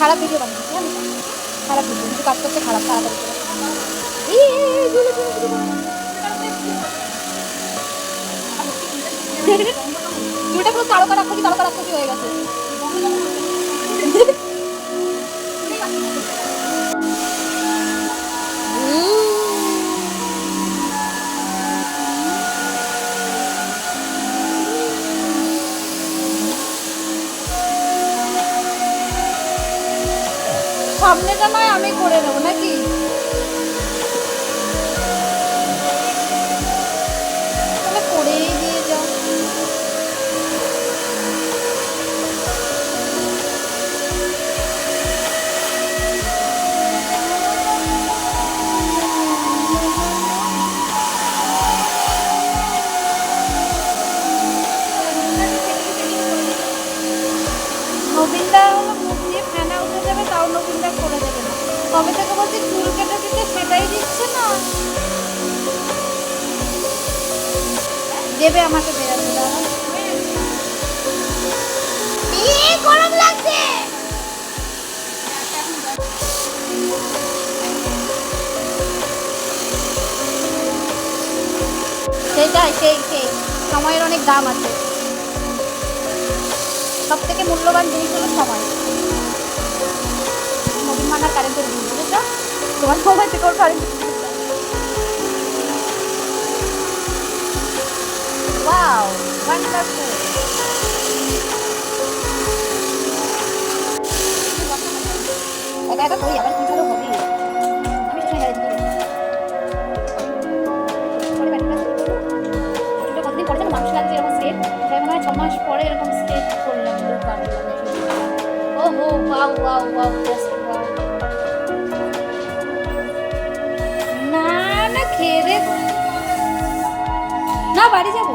খারাপ ভিডিও বানিয়েছি আমি, খারাপ ভিডিও কিছু কাজ করতে খারাপ তাড়াতাড়ি করে। চুলটা পুরো তারকা রাক্ষসী হয়ে গেছে। সামনেটা নয় আমি করে নেবো নাকি? তাহলে করেই দিয়ে যাও। নবীনদা হলো মুখ দিয়ে ফেনা উঠে যাবে, তাও নবীনদা করে দেবে না। কবে থেকে বলছি চুল কেটে দিতে, সেটাই দিচ্ছে না। দেবে আমাকে বেরাতে দাও। গরম লাগছে। সেটাই, সেই সময়ের অনেক দাম আছে। সব থেকে মূল্যবান জিনিস হলো সময়। নবীন মানার কারেন্টের বিল বুঝেছো? তোমার সময় থেকে ওর কারেন্ট। Wow, wonderful. একা একা করি আবার কি ভালো হবে। আমি সবসময় গ্যারেজ করি। কতদিন পরে যেন মানুষ লাগছে এরকম স্টেপ। তাই মনে হয় 6 মাস পরে এরকম স্টেপ করলাম। ওহো, wow wow wow, just wow. না না, খেয়ে দে না, বাড়ি যাবো।